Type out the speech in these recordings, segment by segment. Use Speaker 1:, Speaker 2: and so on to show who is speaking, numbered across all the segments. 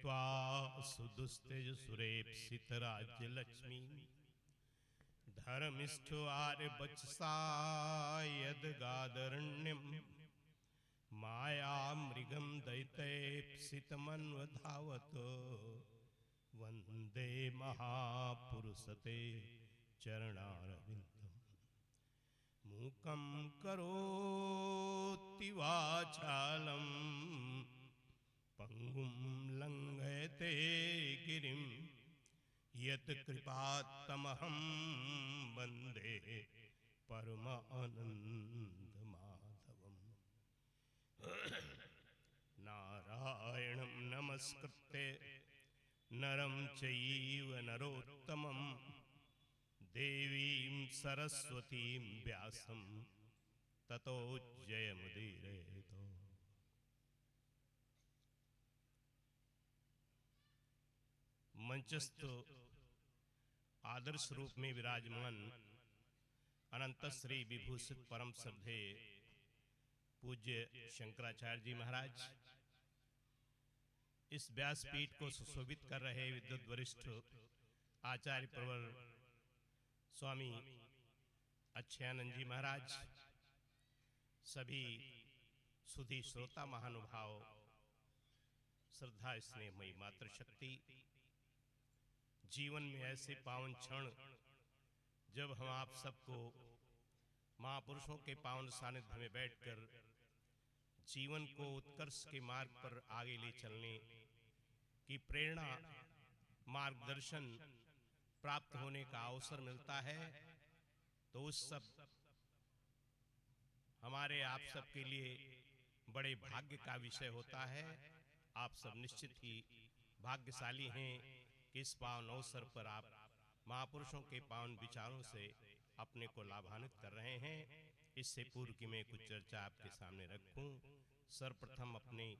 Speaker 1: त्यक्त्वा सुदुस्तेज सुरेप्सित राज्य लक्ष्मी धर्मिष्ठो आर्य बचसा यदगादरण्यम माया मृगम दैत्यप्सितमन्वधावत वंदे महापुरुषते चरणारविंदम मूकं करोति वाचालं पंगुं लंघयते गिरिं यत् कृपात्तमहं वन्दे परमानन्दमाधवम्। नारायणं नमस्कृत्य नरं चैव नरोत्तमं देवीं सरस्वतीं व्यासं ततो जयमुदीरयेत्। मंचस्थ आदर्श रूप में विराजमान अनंत श्री विभूषित परम श्रद्धेय पूज्य शंकराचार्य जी महाराज, इस व्यासपीठ को सुशोभित कर रहे विद्वत वरिष्ठ आचार्य प्रवर स्वामी अक्षयानंद जी महाराज, सभी सुधी श्रोता महानुभाव, श्रद्धा स्नेहमयी मातृशक्ति, जीवन में ऐसे पावन क्षण जब हम आप सबको महापुरुषों के पावन सानिध्य में बैठकर जीवन को उत्कर्ष के मार्ग पर आगे ले चलने की प्रेरणा, मार्गदर्शन प्राप्त होने का अवसर मिलता है, तो उस सब हमारे आप सब के लिए बड़े भाग्य का विषय होता है। आप सब निश्चित ही भाग्यशाली हैं कि इस पावन अवसर पर आप महापुरुषों के पावन विचारों से अपने को लाभान्वित कर रहे हैं। इससे पूर्व की मैं कुछ चर्चा आपके सामने रखूं, सर्वप्रथम अपने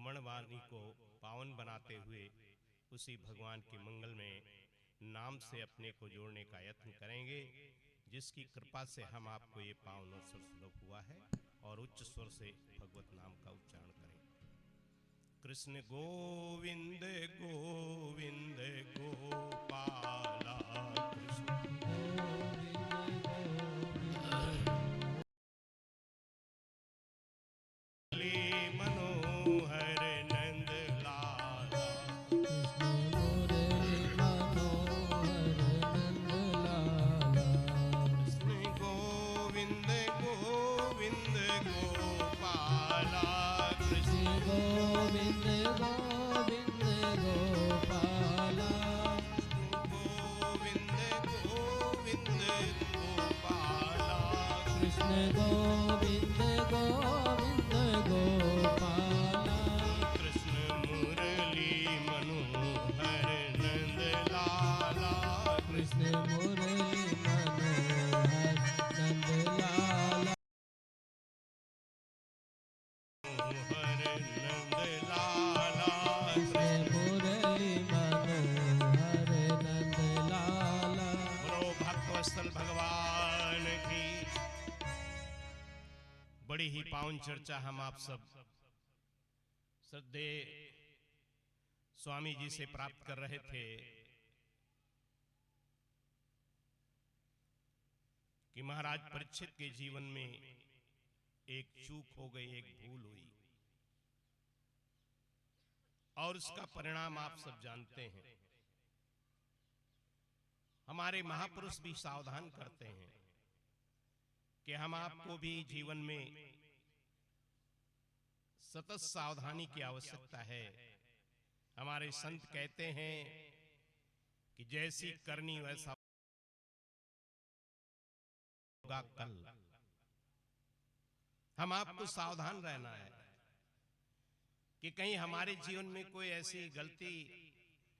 Speaker 1: मनवाणी को पावन बनाते हुए उसी भगवान के मंगल में नाम से अपने को जोड़ने का यत्न करेंगे, जिसकी कृपा से हम आपको ये पावन अवसर सुलभ हुआ है। और उच्च स्वर से भगवत नाम का उच्चारण करें। कृष्ण गोविंद गोविंद गोपाला कृष्ण मनोहर नंद लाला कृष्ण गोविंद गोविंद गोपाला कृष्ण
Speaker 2: गोविंद गोविंद गोपाला
Speaker 1: गोविंद गोविंद गोपाला
Speaker 2: कृष्ण गोविंद गोविंद गोपाला
Speaker 1: कृष्ण मुरली मनोहर नंद लाला
Speaker 2: कृष्ण मुरली मनोहर नंद लाला
Speaker 1: मनोहर नंद लाला
Speaker 2: कृष्ण मुरली मनोहर नंद लाला।
Speaker 1: बोलो भक्तवत्सल भगवान की। बड़ी ही पावन चर्चा हम आप सब श्रद्धेय स्वामी जी से प्राप्त कर रहे थे कि महाराज परीक्षित के जीवन में एक चूक हो गई, एक भूल हुई, और उसका परिणाम आप सब जानते हैं। हमारे महापुरुष भी सावधान करते हैं कि हम आपको भी जीवन में सतत सावधानी की आवश्यकता है। हमारे संत कहते हैं कि जैसी करनी वैसा होगा कल। हम आपको सावधान रहना है कि कहीं हमारे जीवन में कोई ऐसी गलती,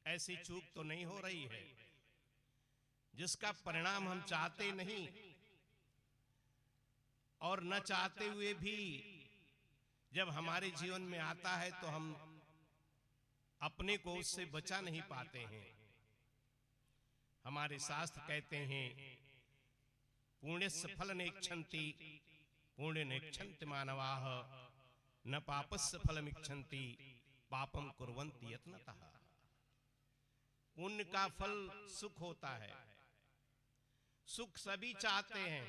Speaker 1: ऐसी चूक तो नहीं हो रही है जिसका परिणाम हम चाहते नहीं, और न चाहते हुए भी जब हमारे जीवन में आता है तो हम अपने को उससे बचा नहीं पाते हैं। हमारे शास्त्र कहते हैं पुण्यस्य फल नेक्षन्ति पुण्य नेक्षन्ति मानवाः न पापस्य फलमिच्छन्ति पापम कुर्वन्ति यत्नतः। पुण्य का फल सुख होता है। सुख सभी चाहते हैं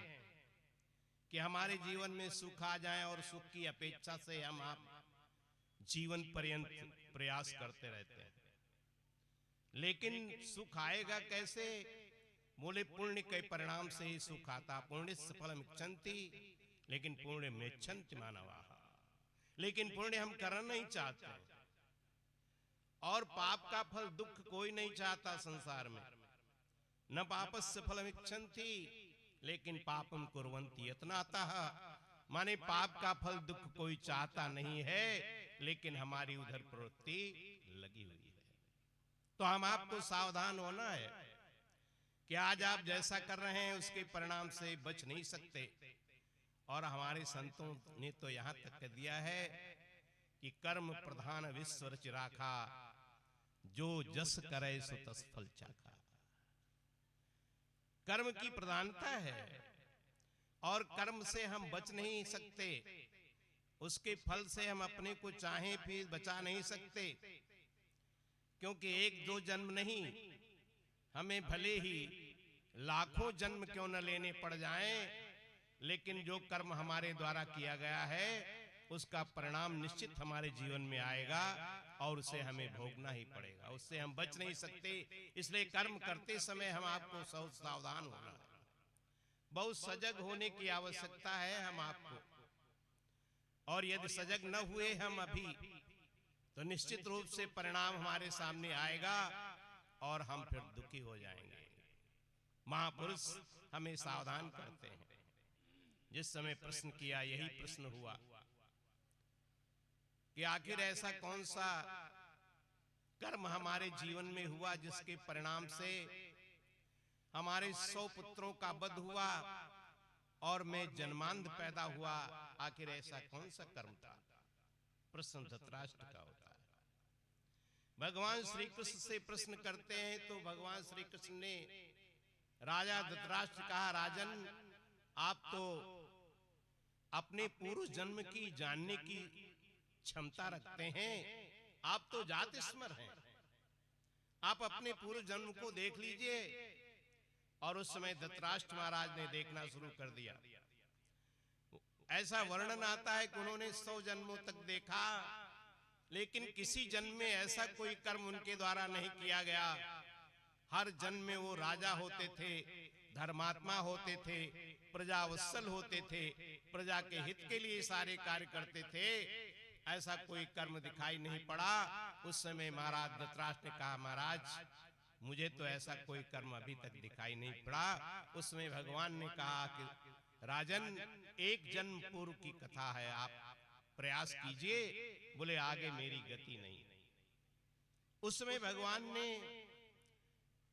Speaker 1: कि हमारे जीवन में सुख आ जाए, और सुख की अपेक्षा से हम आप जीवन पर्यंत प्रयास करते रहते हैं। लेकिन सुख आएगा कैसे? बोले पुण्य के परिणाम से ही सुख आता। पुण्य फलम इच्छन्ति, लेकिन पुण्य मेच्छन्ति मानवाः। लेकिन पुण्य हम करना नहीं चाहते, और पाप का फल दुख कोई नहीं चाहता संसार में। न पापस्य फलम इच्छन्ति, लेकिन पापम कुर्वन्ति यत्नतः। माने पाप का फल दुख कोई चाहता नहीं है, लेकिन हमारी उधर प्रवृत्ति लगी हुई है। तो हम आपको सावधान होना है कि आज आप जैसा कर रहे हैं उसके परिणाम से बच नहीं सकते। और हमारे संतों ने तो यहां तक कह दिया है कि कर्म प्रधान विश्व रचि राखा, जो जस करे सो तस फल चाखा। कर्म की प्रधानता है, और कर्म से हम बच नहीं सकते। उसके फल से हम अपने को चाहें फिर बचा नहीं सकते, क्योंकि एक दो जन्म नहीं, हमें भले ही लाखों जन्म क्यों न लेने पड़ जाएं, लेकिन जो कर्म हमारे द्वारा किया गया है उसका परिणाम निश्चित हमारे जीवन में आएगा, और उसे हमें भोगना ही पड़ेगा। उससे हम बच नहीं सकते। इसलिए कर्म करते समय हम आपको सावधान होना है, बहुत सजग होने की आवश्यकता है हम आपको। और यदि सजग न हुए हम अभी, तो निश्चित रूप से परिणाम हमारे सामने आएगा, और हम फिर दुखी हो जाएंगे। महापुरुष हमें सावधान करते हैं। जिस समय प्रश्न किया, यही प्रश्न हुआ कि आखिर ऐसा कौन सा कर्म हमारे जीवन में हुआ जिसके परिणाम से हमारे 100 पुत्रों का वध हुआ और मैं जन्मांध पैदा हुआ। आखिर ऐसा कौन सा कर्म था? प्रश्न धृतराष्ट्र का होता है। भगवान श्री कृष्ण से प्रश्न करते हैं, तो भगवान श्री कृष्ण ने राजा धृतराष्ट्र कहा, राजन आप तो अपने पूर्व जन्म की जानने की क्षमता रखते हैं, आप तो जातिस्मर हैं, आप अपने पूर्व जन्म को देख लीजिए। और उस समय धृतराष्ट्र महाराज ने देखना शुरू कर दिया। ऐसा वर्णन आता है कि उन्होंने 100 जन्मों तक देखा, लेकिन किसी जन्म में ऐसा कोई कर्म उनके द्वारा नहीं किया गया। हर जन्म में वो राजा होते थे, धर्मात्मा होते थे, प्रजावत्सल होते थे, प्रजा के हित के लिए सारे कार्य करते थे। ऐसा कोई कर्म दिखाई नहीं पड़ा। उस समय महाराज धृतराष्ट्र ने कहा, महाराज मुझे तो ऐसा कोई कर्म अभी तक दिखाई नहीं पड़ा। उसमें भगवान ने कहा कि राजन एक जन्म पूर्व की कथा है, आप प्रयास कीजिए। बोले आगे मेरी गति नहीं। उस समय भगवान ने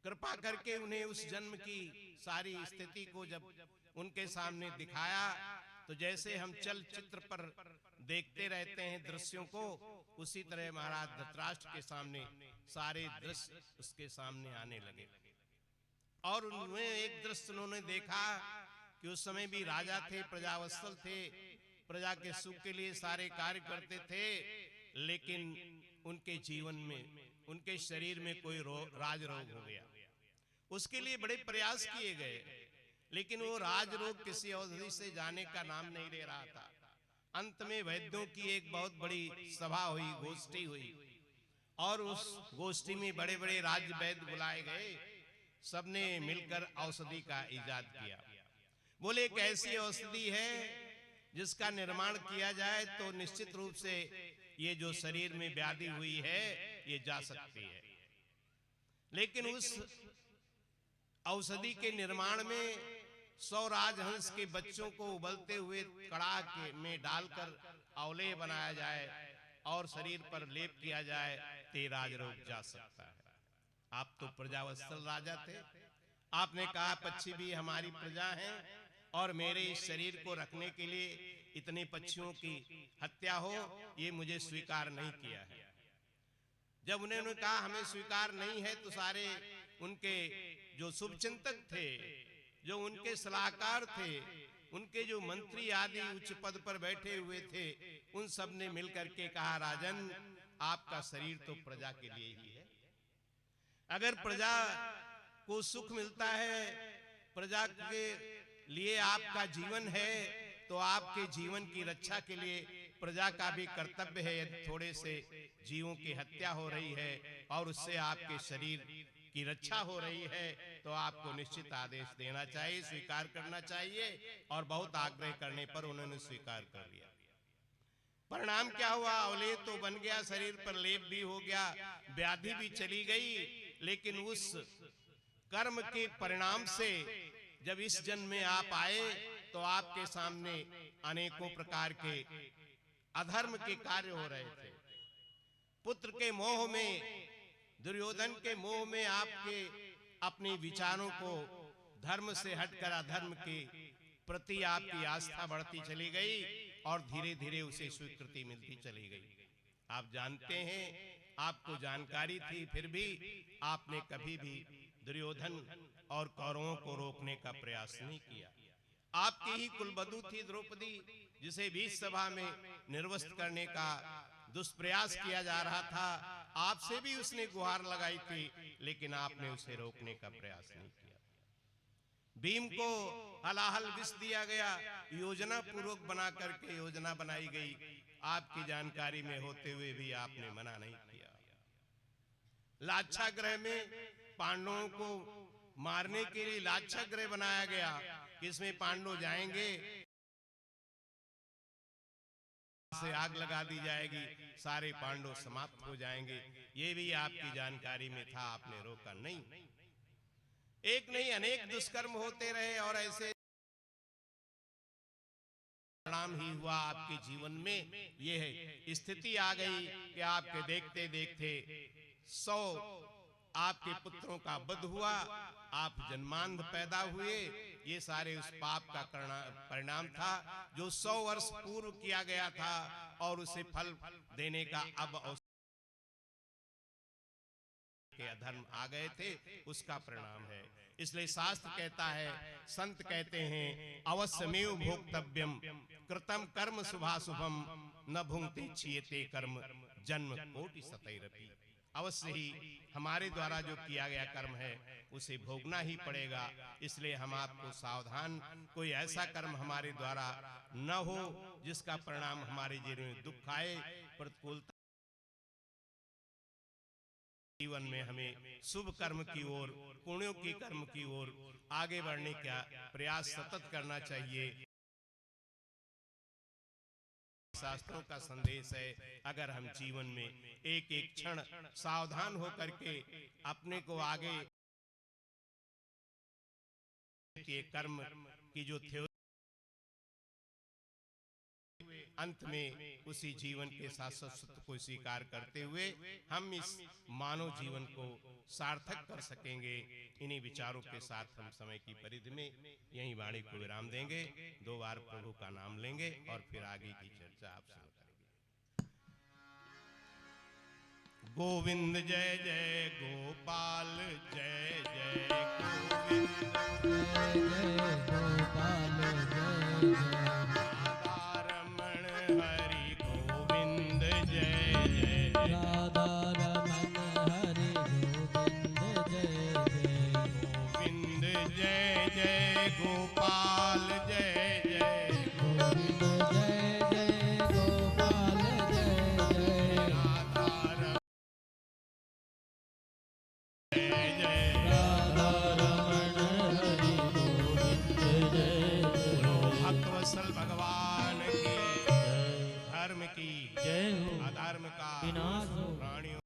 Speaker 1: कृपा करके उन्हें उस जन्म की सारी स्थिति को जब उनके सामने दिखाया, तो जैसे हम चलचित्र पर देखते रहते हैं दृश्यों को, उसी तरह महाराज धृतराष्ट्र के सामने सारे दृश्य उसके सामने आने लगे। और उन्हें एक दृश्य उन्होंने देखा कि उस समय भी राजा थे, प्रजावत्सल थे, प्रजा के सुख के लिए सारे कार्य करते थे, लेकिन उनके जीवन में, उनके शरीर में कोई राज रोग हो गया। उसके लिए बड़े प्रयास किए गए, लेकिन वो राज रोग किसी औषधि से जाने का नाम नहीं ले रहा था। अंत में वैद्यों की एक बहुत बड़ी सभा हुई, गोष्ठी हुई, और उस गोष्ठी में बड़े बड़े राज्य वैद्य बुलाए गए। सबने मिलकर औषधि का इजाद किया। बोले एक ऐसी औषधि है जिसका निर्माण किया जाए तो निश्चित रूप से ये जो शरीर में व्याधि हुई है ये जा सकती है। लेकिन उस औषधि के निर्माण में 100 राजहंस के बच्चों को उबलते हुए कड़ा के में डालकर औले बनाया जाए और शरीर पर लेप किया जाए तो राज रोग जा सकता है। आप तो प्रजावत्सल राजा थे, आपने कहा पक्षी भी हमारी प्रजा हैं और मेरे इस शरीर को रखने के लिए इतने पक्षियों की हत्या हो, ये मुझे स्वीकार नहीं किया है। जब उन्होंने कहा हमें स्वीकार नहीं है, तो सारे उनके जो शुभचिंतक थे, जो उनके सलाहकार थे, उनके जो मंत्री आदि उच्च पद पर बैठे हुए थे, उन सब ने मिलकर के कहा, राजन आपका शरीर तो प्रजा के लिए ही है। अगर प्रजा को सुख मिलता है, प्रजा के लिए आपका जीवन है, तो आपके जीवन की रक्षा के लिए प्रजा का भी कर्तव्य है। यदि थोड़े से जीवों की हत्या हो रही है और उससे आपके शरीर की रक्षा हो रही है, तो आपको निश्चित आदेश देना चाहिए, स्वीकार करना चाहिए। और बहुत आग्रह करने पर उन्होंने स्वीकार कर लिया। परिणाम क्या हुआ? अवलेह तो बन गया, शरीर पर लेप भी हो गया, व्याधि भी चली गई। लेकिन उस कर्म के परिणाम से जब इस जन्म में आप आए, तो आपके सामने अनेकों प्रकार के अधर्म के कार्य हो रहे थे। पुत्र के मोह में, दुर्योधन के मोह में आपके अपने विचारों को धर्म से हटकर अधर्म के प्रति आपकी आस्था बढ़ती चली गई और धीरे धीरे उसे स्वीकृति मिलती चली गई। आप जानते हैं, आपको जानकारी थी, फिर भी आपने कभी भी दुर्योधन और कौरवों को रोकने का प्रयास नहीं किया। आपकी ही कुलवधू थी द्रौपदी, जिसे बीच सभा में निर्वस्त्र करने का दुष्प्रयास किया जा रहा था। आपसे भी उसने गुहार लगाई थी, लेकिन आपने उसे रोकने का प्रयास नहीं किया। भीम को हलाहल विष दिया गया, योजना पूर्वक बना करके योजना बनाई गई, आपकी जानकारी में होते हुए भी आपने मना नहीं किया। लाक्षागृह में पांडवों को मारने के लिए लाक्षागृह बनाया गया, किसमें पांडव जाएंगे, से आग लगा दी जाएगी, सारे पांडव समाप्त हो जाएंगे। ये भी आपकी जानकारी में था, आपने रोका नहीं। एक नहीं अनेक दुष्कर्म होते रहे और ऐसे परिणाम ही हुआ आपके जीवन में। यह स्थिति आ गई कि आपके देखते देखते 100 आपके पुत्रों का वध हुआ, आप जन्मांध पैदा हुए। ये सारे उस पाप का परिणाम था जो 100 वर्ष पूर्व किया गया था और उसे फल देने का अब के अधर्म आ गए थे, उसका परिणाम है। इसलिए शास्त्र कहता है, संत कहते हैं, अवश्यमेव भोक्तव्यम कृतम कर्म शुभाशुभम न भुंक्ते क्षीयते कर्म जन्म कोटि सतैरपि। अवश्य ही हमारे द्वारा जो किया गया कर्म है उसे भोगना ही पड़ेगा। इसलिए हम आपको सावधान, कोई ऐसा कर्म हमारे द्वारा न हो जिसका परिणाम हमारे जीवन में दुख आए, प्रतिकूलता जीवन में हमें शुभ कर्म की ओर, पुण्यों की कर्म की ओर आगे बढ़ने का प्रयास सतत करना चाहिए। शास्त्रों का संदेश है, अगर हम जीवन में एक एक क्षण सावधान होकर के अपने को आगे के कर्म की जो थ्योरी, अंत में उसी जीवन के शाश्वत को स्वीकार करते हुए हम इस मानव जीवन को सार्थक कर सकेंगे। इन्हीं विचारों के साथ हम समय की परिधि में यही वाणी को विराम देंगे। 2 बार प्रभु का नाम लेंगे और फिर आगे की चर्चा आपसे करेंगे। गोविंद जय जय गोपाल, जय जय गोविंद,
Speaker 2: जय जय गोपाल, जय जय राधा रमन हरि गोविंद, जय जय
Speaker 1: गोविंद, जय जय गोपाल।